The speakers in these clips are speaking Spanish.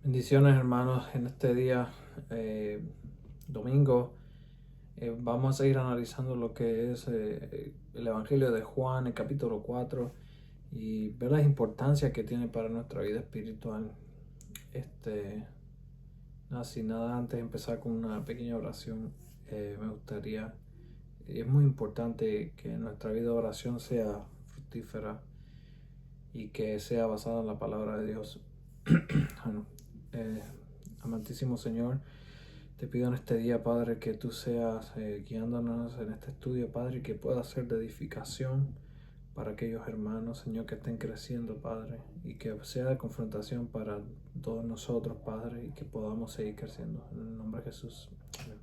Bendiciones, hermanos, en este día, domingo. Vamos a seguir analizando lo que es el Evangelio de Juan, el capítulo 4, y ver la importancia que tiene para nuestra vida espiritual. Sin nada, antes de empezar con una pequeña oración, me gustaría, es muy importante que nuestra vida de oración sea fructífera y que sea basada en la palabra de Dios. Bueno, amantísimo Señor, te pido en este día, Padre, que tú seas guiándonos en este estudio, Padre, y que pueda ser de edificación para aquellos hermanos, Señor, que estén creciendo, Padre, y que sea de confrontación para todos nosotros, Padre, y que podamos seguir creciendo. En el nombre de Jesús. Amén.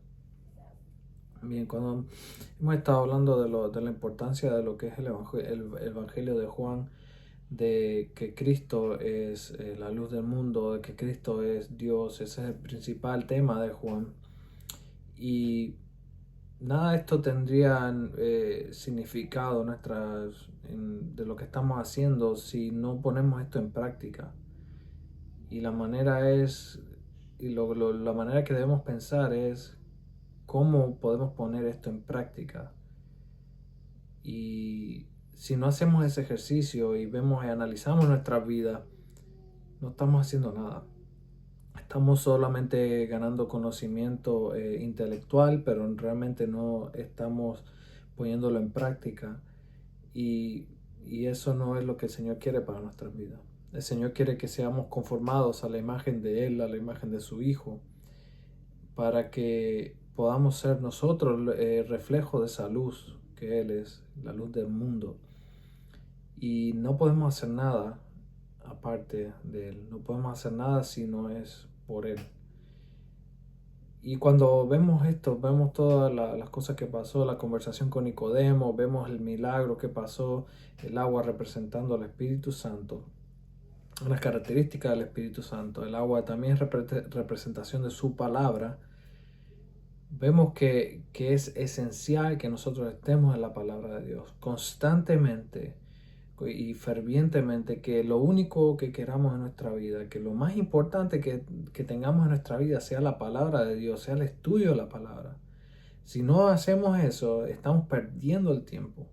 Bien, cuando hemos estado hablando de la importancia de lo que es el Evangelio de Juan, de que Cristo es la luz del mundo, de que Cristo es Dios, ese es el principal tema de Juan. Y nada de esto tendría significado de lo que estamos haciendo si no ponemos esto en práctica. Y la manera es, la manera que debemos pensar es cómo podemos poner esto en práctica. Y si no hacemos ese ejercicio y vemos y analizamos nuestra vida, no estamos haciendo nada. Estamos solamente ganando conocimiento intelectual, pero realmente no estamos poniéndolo en práctica. Y, y eso no es lo que el Señor quiere para nuestras vidas. El Señor quiere que seamos conformados a la imagen de Él, a la imagen de su Hijo, para que podamos ser nosotros reflejo de esa luz que Él es, la luz del mundo. Y no podemos hacer nada aparte de Él. No podemos hacer nada si no es por Él. Y cuando vemos esto, vemos todas las cosas que pasó, la conversación con Nicodemo, vemos el milagro que pasó, el agua representando al Espíritu Santo, unas características del Espíritu Santo, el agua también es representación de su palabra. Vemos que es esencial que nosotros estemos en la palabra de Dios constantemente y fervientemente, que lo único que queramos en nuestra vida, que lo más importante que tengamos en nuestra vida sea la palabra de Dios, sea el estudio de la palabra. Si no hacemos eso, estamos perdiendo el tiempo.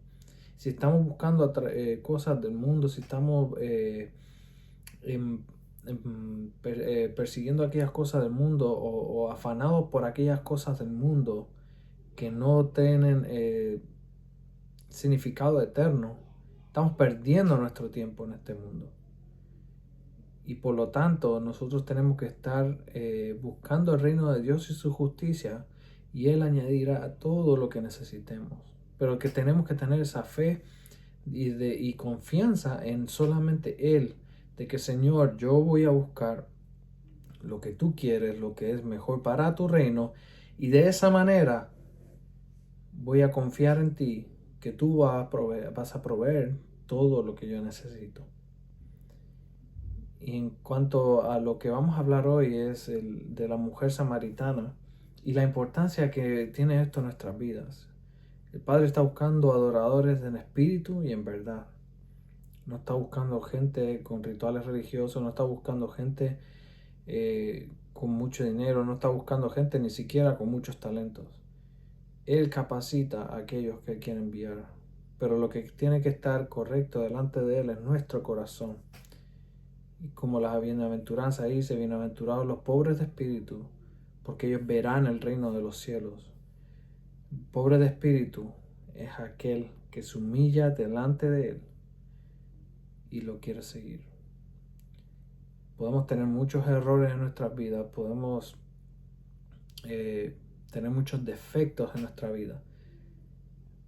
Si estamos buscando cosas del mundo, si estamos persiguiendo aquellas cosas del mundo o afanados por aquellas cosas del mundo que no tienen significado eterno, estamos perdiendo nuestro tiempo en este mundo. Y por lo tanto, nosotros tenemos que estar buscando el reino de Dios y su justicia, y Él añadirá todo lo que necesitemos. Pero que tenemos que tener esa fe y confianza en solamente Él, de que Señor, yo voy a buscar lo que tú quieres, lo que es mejor para tu reino, y de esa manera voy a confiar en ti, que tú vas a proveer todo lo que yo necesito. Y en cuanto a lo que vamos a hablar hoy es de la mujer samaritana y la importancia que tiene esto en nuestras vidas. El Padre está buscando adoradores en espíritu y en verdad. No está buscando gente con rituales religiosos, no está buscando gente con mucho dinero, no está buscando gente ni siquiera con muchos talentos. Él capacita a aquellos que quiere enviar, pero lo que tiene que estar correcto delante de Él es nuestro corazón. Y como las bienaventuranzas dice, bienaventurados los pobres de espíritu, porque ellos verán el reino de los cielos. Pobre de espíritu es aquel que se humilla delante de Él y lo quiere seguir. Podemos tener muchos errores en nuestras vidas, podemos tener muchos defectos en nuestra vida,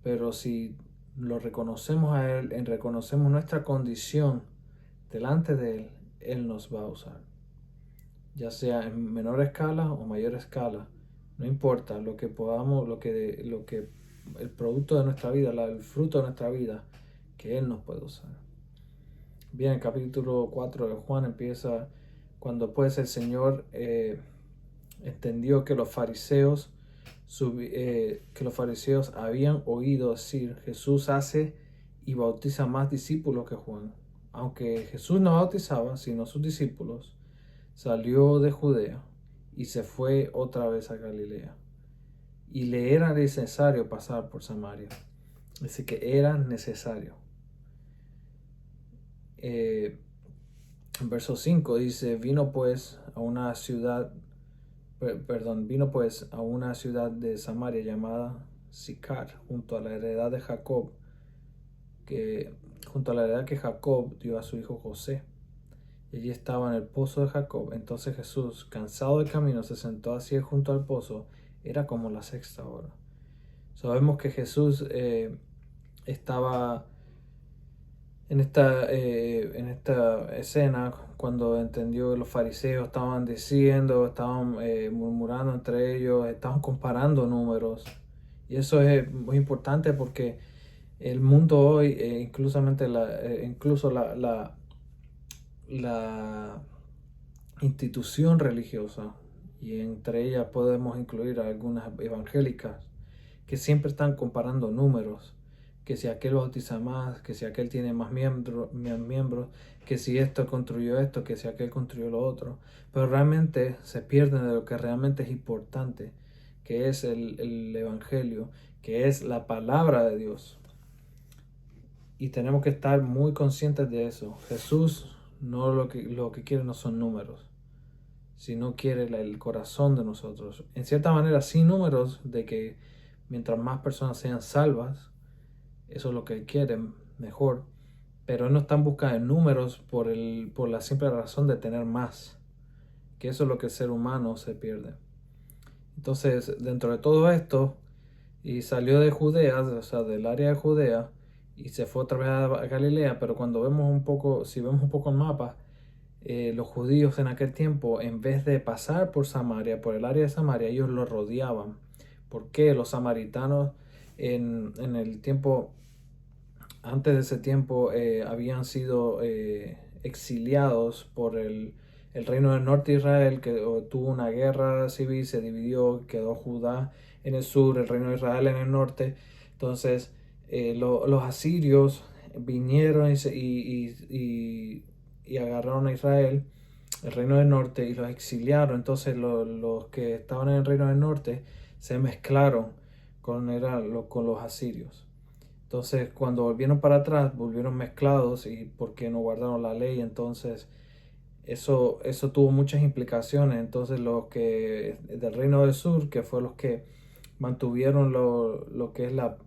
pero si lo reconocemos a Él, reconocemos nuestra condición delante de Él, Él nos va a usar. Ya sea en menor escala o mayor escala, no importa lo que podamos, el producto de nuestra vida, el fruto de nuestra vida, que Él nos puede usar. Bien, el capítulo 4 de Juan empieza cuando pues el Señor entendió que los fariseos habían oído decir: Jesús hace y bautiza más discípulos que Juan. Aunque Jesús no bautizaba, sino sus discípulos, salió de Judea y se fue otra vez a Galilea. Y le era necesario pasar por Samaria. Así que era necesario. En verso 5 dice, vino pues a una ciudad de Samaria llamada Sicar, junto a la heredad que Jacob dio a su hijo José. Y allí estaba en el pozo de Jacob. Entonces Jesús, cansado del camino, se sentó así junto al pozo. Era como la sexta hora. Sabemos que Jesús estaba en esta escena cuando entendió que los fariseos estaban diciendo, estaban murmurando entre ellos, estaban comparando números. Y eso es muy importante porque el mundo hoy, incluso la institución religiosa, y entre ellas podemos incluir a algunas evangélicas, que siempre están comparando números, que si aquel bautiza más, que si aquel tiene más miembros, que si esto construyó esto, que si aquel construyó lo otro, pero realmente se pierden de lo que realmente es importante, que es el evangelio, que es la palabra de Dios. Y tenemos que estar muy conscientes de eso. Jesús no lo que quiere no son números, sino quiere el corazón de nosotros. En cierta manera, sin números, de que mientras más personas sean salvas, eso es lo que Él quiere, mejor. Pero Él no está en busca de números por la simple razón de tener más, que eso es lo que el ser humano se pierde. Entonces, dentro de todo esto, y salió de Judea, o sea, del área de Judea, y se fue otra vez a Galilea, pero cuando si vemos un poco el mapa, los judíos en aquel tiempo, en vez de pasar por Samaria, por el área de Samaria, ellos lo rodeaban. Porque los samaritanos en el tiempo, antes de ese tiempo, habían sido exiliados por el reino del norte de Israel, que tuvo una guerra civil, se dividió, quedó Judá en el sur, el reino de Israel en el norte. Entonces, los asirios vinieron y agarraron a Israel, el reino del norte, y los exiliaron. Entonces los que estaban en el reino del norte se mezclaron con los asirios. Entonces cuando volvieron para atrás, volvieron mezclados y porque no guardaron la ley. Entonces eso tuvo muchas implicaciones. Entonces los que del reino del sur, que fue los que mantuvieron lo que es lo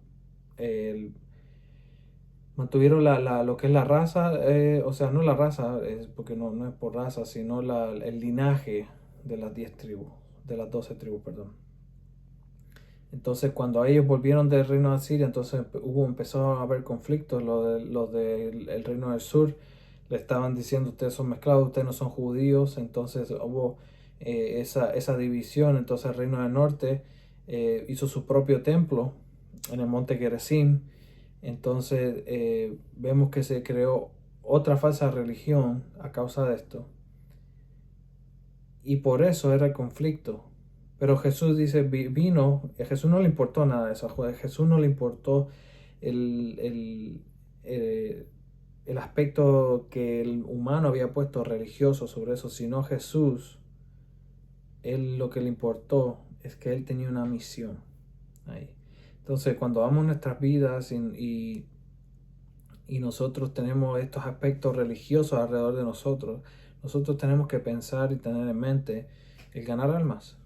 que es la raza, o sea, no la raza, porque no es por raza, sino el linaje de las 10 tribus, de las 12 tribus, perdón. Entonces, cuando ellos volvieron del reino de Asiria, entonces empezó a haber conflictos. Los del reino del sur le estaban diciendo, ustedes son mezclados, ustedes no son judíos. Entonces hubo esa división. Entonces el reino del norte hizo su propio templo en el monte Gerizim. Entonces vemos que se creó otra falsa religión a causa de esto. Y por eso era el conflicto. Pero Jesús dice, a Jesús no le importó nada de eso. A Jesús no le importó el aspecto que el humano había puesto religioso sobre eso, sino Jesús, él lo que le importó es que él tenía una misión ahí. Entonces, cuando vamos nuestras vidas y nosotros tenemos estos aspectos religiosos alrededor de nosotros tenemos que pensar y tener en mente el ganar almas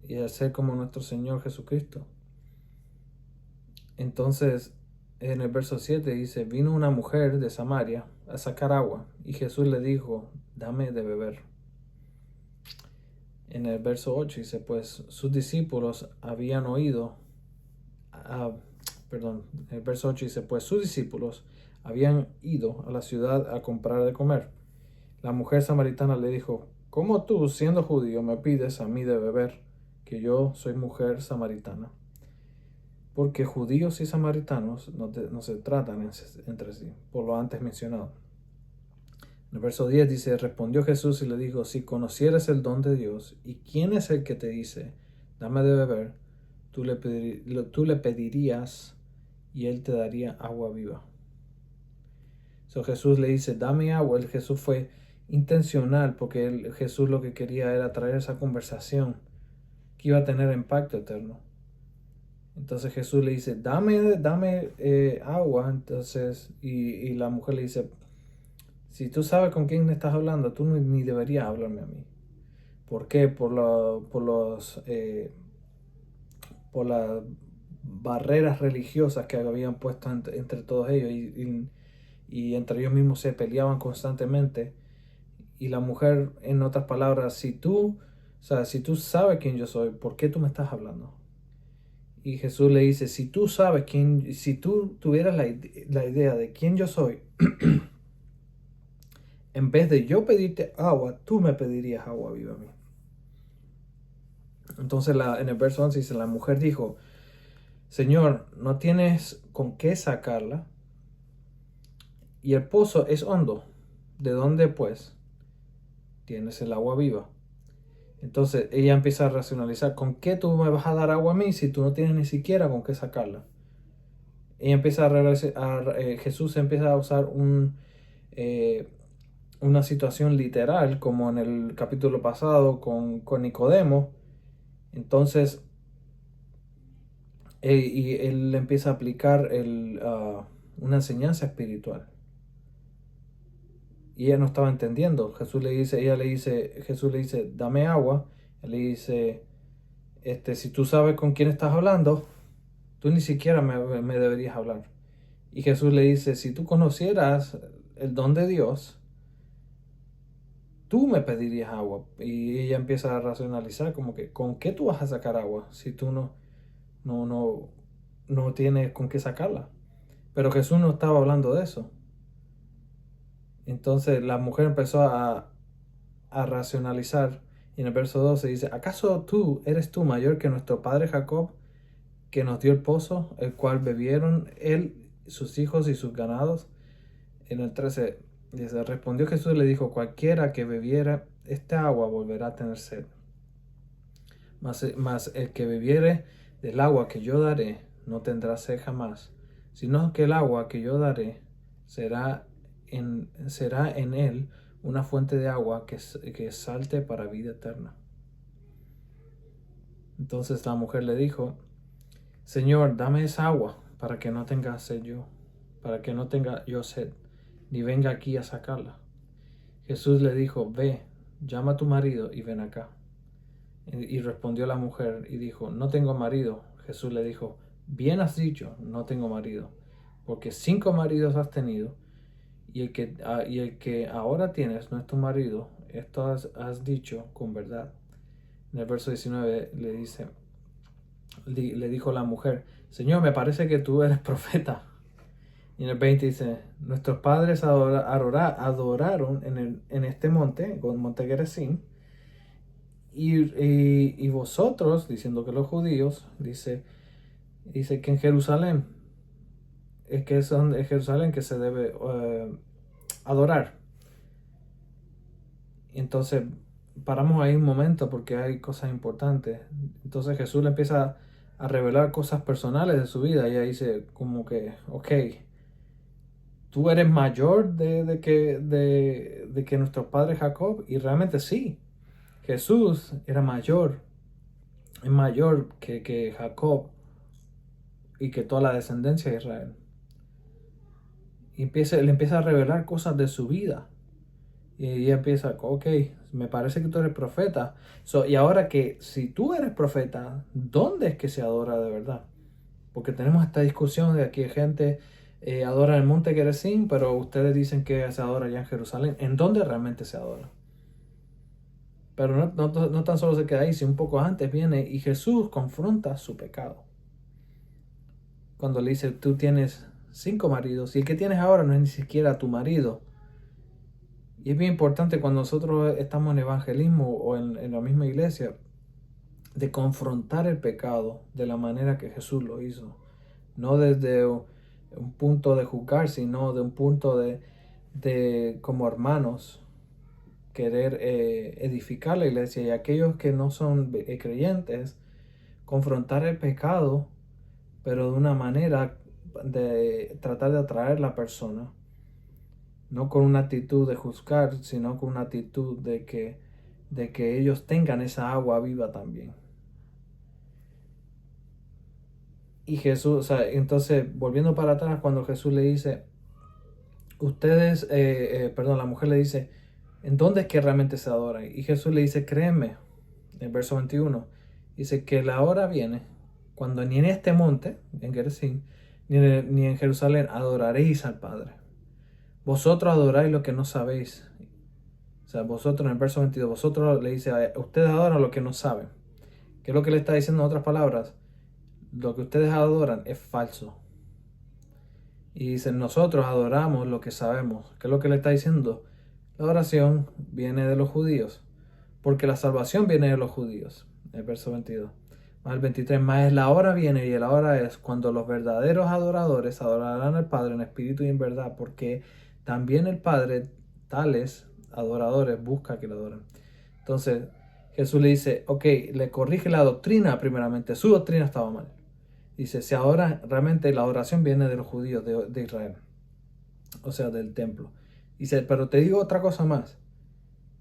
y el ser como nuestro Señor Jesucristo. Entonces, en el verso 7 dice, vino una mujer de Samaria a sacar agua y Jesús le dijo, dame de beber. En el verso 8 dice, pues sus discípulos habían oído, el verso 8 dice, pues sus discípulos habían ido a la ciudad a comprar de comer. La mujer samaritana le dijo, ¿cómo tú, siendo judío, me pides a mí de beber, que yo soy mujer samaritana? Porque judíos y samaritanos no se tratan entre sí, por lo antes mencionado. En el verso 10 dice, respondió Jesús y le dijo, si conocieras el don de Dios, y quién es el que te dice, dame de beber, tú le pedirías y él te daría agua viva. So Jesús le dice, dame agua. Jesús fue intencional, porque Jesús lo que quería era traer esa conversación que iba a tener impacto eterno. Entonces Jesús le dice, dame agua. Entonces, y la mujer le dice, si tú sabes con quién estás hablando, tú ni deberías hablarme a mí. ¿Por qué? Por las barreras religiosas que habían puesto entre todos ellos y entre ellos mismos se peleaban constantemente. Y la mujer, en otras palabras, si tú sabes quién yo soy, ¿por qué tú me estás hablando? Y Jesús le dice, si tú sabes quién, si tú tuvieras la idea de quién yo soy, en vez de yo pedirte agua, tú me pedirías agua viva a mí. Entonces en el verso 11 dice, la mujer dijo, Señor, no tienes con qué sacarla y el pozo es hondo. ¿De dónde pues tienes el agua viva? Entonces ella empieza a racionalizar, ¿con qué tú me vas a dar agua a mí si tú no tienes ni siquiera con qué sacarla? Ella empieza Jesús empieza a usar una situación literal, como en el capítulo pasado con Nicodemo. Entonces, y él empieza a aplicar una enseñanza espiritual. Y ella no estaba entendiendo. Jesús le dice, dame agua. Él le dice, si tú sabes con quién estás hablando, tú ni siquiera me deberías hablar. Y Jesús le dice, si tú conocieras el don de Dios, tú me pedirías agua. Y ella empieza a racionalizar como que, ¿con qué tú vas a sacar agua si tú no tienes con qué sacarla? Pero Jesús no estaba hablando de eso. Entonces la mujer empezó a racionalizar. Y en el verso 12 dice, ¿acaso eres tú mayor que nuestro padre Jacob, que nos dio el pozo, el cual bebieron él, sus hijos y sus ganados? En el 13 dice, respondió Jesús y le dijo, cualquiera que bebiera esta agua volverá a tener sed. Mas el que bebiere del agua que yo daré no tendrá sed jamás, sino que el agua que yo daré será en él una fuente de agua que salte para vida eterna. Entonces la mujer le dijo, Señor, dame esa agua para que no tenga sed yo, para que no tenga yo sed, ni venga aquí a sacarla. Jesús le dijo, ve, llama a tu marido y ven acá. Y respondió la mujer y dijo, no tengo marido. Jesús le dijo, bien has dicho, no tengo marido, porque 5 maridos has tenido, y el que ahora tienes no es tu marido. Esto has dicho con verdad. En el verso 19 le dijo la mujer, Señor, me parece que tú eres profeta. Y en el 20 dice, nuestros padres adoraron en este monte, con monte Gerizim, y vosotros, diciendo que los judíos, dice que en Jerusalén, es que es Jerusalén que se debe adorar. Entonces, paramos ahí un momento porque hay cosas importantes. Entonces Jesús le empieza a revelar cosas personales de su vida. Y ella dice como que, ok, tú eres mayor de que nuestro padre Jacob. Y realmente sí, Jesús era mayor, es mayor que Jacob y que toda la descendencia de Israel. Y le empieza a revelar cosas de su vida. Y ella empieza, ok, me parece que tú eres profeta. Y ahora que si tú eres profeta, ¿dónde es que se adora de verdad? Porque tenemos esta discusión de que gente adora en el monte Gerizim, pero ustedes dicen que se adora allá en Jerusalén. ¿En dónde realmente se adora? Pero no tan solo se queda ahí, sino un poco antes viene y Jesús confronta su pecado. Cuando le dice, tú tienes 5 maridos y el que tienes ahora no es ni siquiera tu marido. Y es bien importante cuando nosotros estamos en evangelismo o en la misma iglesia, de confrontar el pecado de la manera que Jesús lo hizo. No desde un punto de juzgar, sino de un punto de como hermanos, querer edificar la iglesia. Y aquellos que no son creyentes, confrontar el pecado, pero de una manera de tratar de atraer a la persona no con una actitud de juzgar, sino con una actitud de que ellos tengan esa agua viva también. Y Jesús, o sea, entonces, volviendo para atrás, cuando Jesús le dice, la mujer le dice, ¿en dónde es que realmente se adora? Y Jesús le dice, créeme, en el verso 21, dice que la hora viene cuando ni en este monte, en Gerizim, ni en Jerusalén adoraréis al Padre. Vosotros adoráis lo que no sabéis. O sea, vosotros, en el verso 22, vosotros le dice, ustedes adoran lo que no saben. ¿Qué es lo que le está diciendo en otras palabras? Lo que ustedes adoran es falso. Y dicen, nosotros adoramos lo que sabemos. ¿Qué es lo que le está diciendo? La adoración viene de los judíos, porque la salvación viene de los judíos. El verso 22. Más el 23, más la hora viene y la hora es cuando los verdaderos adoradores adorarán al Padre en espíritu y en verdad, porque también el Padre, tales adoradores, busca que le adoren. Entonces, Jesús le dice, ok, le corrige la doctrina primeramente, su doctrina estaba mal. Dice, si ahora realmente la adoración viene de los judíos de Israel, o sea, del templo. Dice, pero te digo otra cosa más,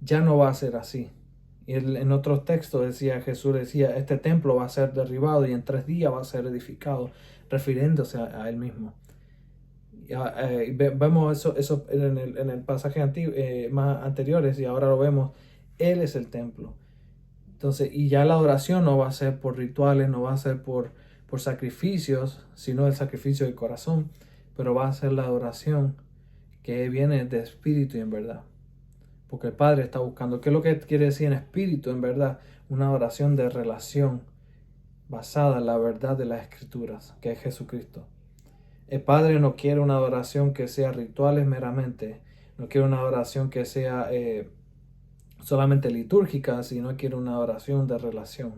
ya no va a ser así. Y en otros textos decía, Jesús decía, este templo va a ser derribado y en 3 días va a ser edificado, refiriéndose a él mismo. Vemos eso en el pasaje más anteriores y ahora lo vemos, él es el templo. Entonces, y ya la adoración no va a ser por rituales, no va a ser por sacrificios, sino el sacrificio del corazón, pero va a ser la adoración que viene de espíritu y en verdad. Porque el Padre está buscando. ¿Qué es lo que quiere decir en espíritu, en verdad? Una adoración de relación basada en la verdad de las Escrituras, que es Jesucristo. El Padre no quiere una adoración que sea rituales meramente, no quiere una adoración que sea solamente litúrgica, sino quiere una adoración de relación.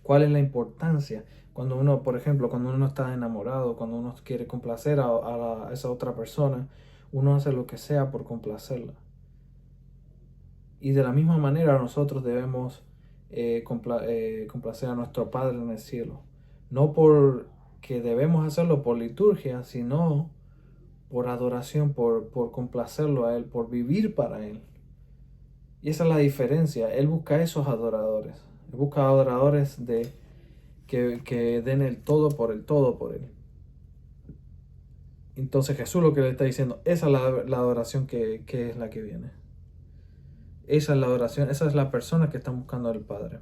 ¿Cuál es la importancia? Cuando uno, por ejemplo, cuando uno está enamorado, cuando uno quiere complacer a esa otra persona, uno hace lo que sea por complacerla. Y de la misma manera nosotros debemos complacer a nuestro Padre en el cielo. No porque debemos hacerlo por liturgia, sino por adoración, por complacerlo a Él, por vivir para Él. Y esa es la diferencia. Él busca esos adoradores. Él busca adoradores que den el todo por Él. Entonces Jesús lo que le está diciendo, esa es la adoración que es la que viene. Esa es la adoración, esa es la persona que están buscando al Padre.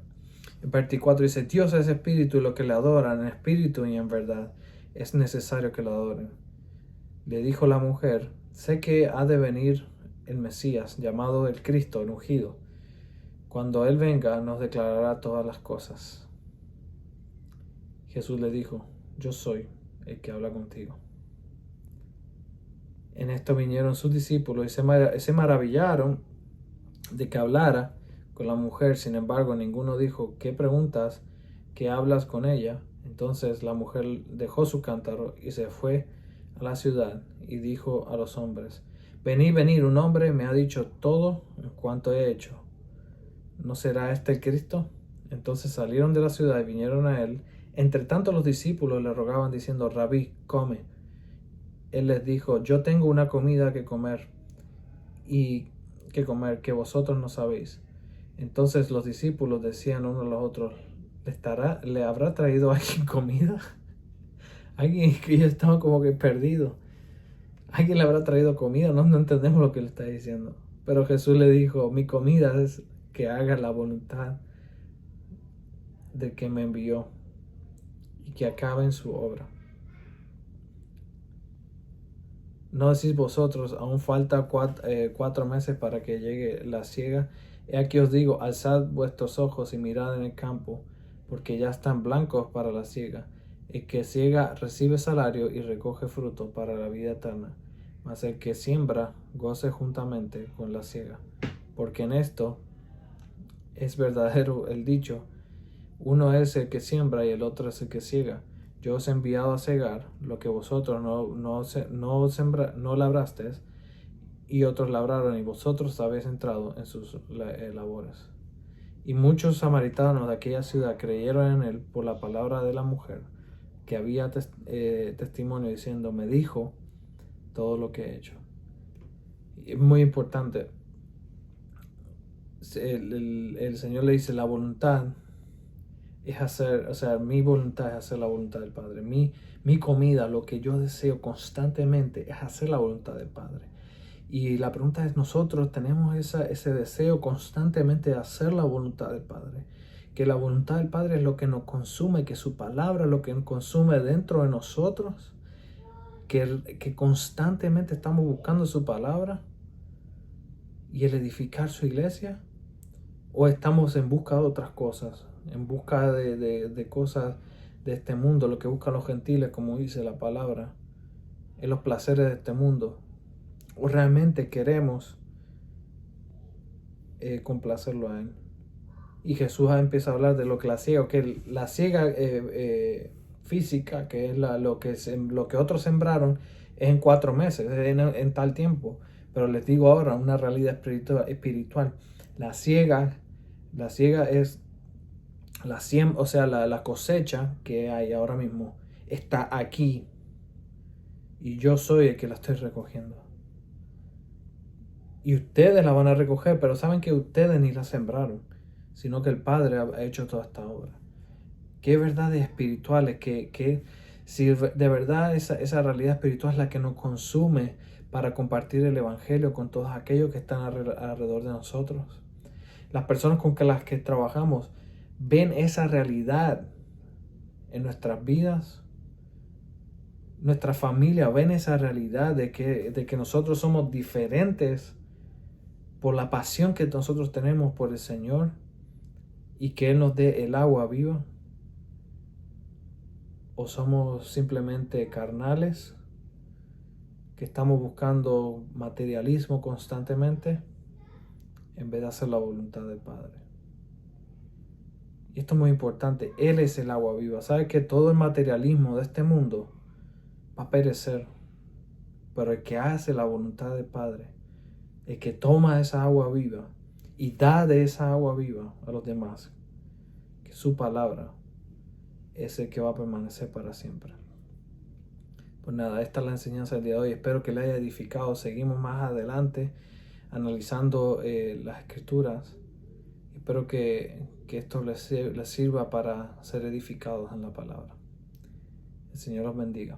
En 24 dice, Dios es espíritu y lo que le adoran en espíritu y en verdad es necesario que lo adoren. Le dijo la mujer, sé que ha de venir el Mesías, llamado el Cristo, el ungido. Cuando Él venga nos declarará todas las cosas. Jesús le dijo, yo soy el que habla contigo. En esto vinieron sus discípulos y se maravillaron de que hablara con la mujer. Sin embargo, ninguno dijo, ¿qué preguntas? ¿Qué hablas con ella? Entonces la mujer dejó su cántaro y se fue a la ciudad y dijo a los hombres, venid, un hombre me ha dicho todo cuanto he hecho. ¿No será este el Cristo? Entonces salieron de la ciudad y vinieron a él. Entre tanto los discípulos le rogaban diciendo, Rabí, come. Él les dijo, yo tengo una comida que comer que vosotros no sabéis. Entonces los discípulos decían unos a los otros, ¿le habrá traído alguien comida? Alguien que ellos estaban como que perdidos. ¿Alguien le habrá traído comida? No entendemos lo que le está diciendo. Pero Jesús le dijo, mi comida es que haga la voluntad del que me envió y que acabe en su obra. ¿No decís vosotros, aún falta 4 meses para que llegue la siega? He aquí os digo, alzad vuestros ojos y mirad en el campo, porque ya están blancos para la siega. El que siega recibe salario y recoge fruto para la vida eterna, mas el que siembra goce juntamente con la siega. Porque en esto es verdadero el dicho, uno es el que siembra y el otro es el que siega. Yo os he enviado a cegar lo que vosotros no labrasteis, y otros labraron, y vosotros habéis entrado en sus labores. Y muchos samaritanos de aquella ciudad creyeron en él por la palabra de la mujer, que había testimonio diciendo, me dijo todo lo que he hecho. Es muy importante. El Señor le dice, la voluntad es hacer, o sea, mi voluntad es hacer la voluntad del Padre. Mi comida, lo que yo deseo constantemente es hacer la voluntad del Padre. Y la pregunta es, nosotros tenemos ese deseo constantemente de hacer la voluntad del Padre. Que la voluntad del Padre es lo que nos consume, que su palabra es lo que nos consume dentro de nosotros. Que constantemente estamos buscando su palabra y el edificar su iglesia. O estamos en busca de otras cosas, en busca de cosas de este mundo, lo que buscan los gentiles, como dice la palabra, en los placeres de este mundo. O realmente queremos complacerlo a Él. Y Jesús empieza a hablar de lo que la ciega, que la ciega física, que es lo que otros sembraron, es en 4 meses, en tal tiempo. Pero les digo ahora una realidad espiritual. La ciega es la cosecha que hay ahora mismo está aquí y yo soy el que la estoy recogiendo. Y ustedes la van a recoger, pero saben que ustedes ni la sembraron, sino que el Padre ha hecho toda esta obra. Qué verdades espirituales, que si de verdad esa realidad espiritual es la que nos consume para compartir el Evangelio con todos aquellos que están alrededor de nosotros. Las personas con las que trabajamos ven esa realidad en nuestras vidas. Nuestra familia ven esa realidad de que nosotros somos diferentes por la pasión que nosotros tenemos por el Señor y que Él nos dé el agua viva. O somos simplemente carnales que estamos buscando materialismo constantemente en vez de hacer la voluntad del Padre. Y esto es muy importante. Él es el agua viva. ¿Sabe que todo el materialismo de este mundo va a perecer? Pero el que hace la voluntad del Padre, el que toma esa agua viva y da de esa agua viva a los demás, que su palabra es el que va a permanecer para siempre. Pues nada, esta es la enseñanza del día de hoy. Espero que le haya edificado. Seguimos más adelante analizando las escrituras. Espero que esto les sirva para ser edificados en la palabra. El Señor los bendiga.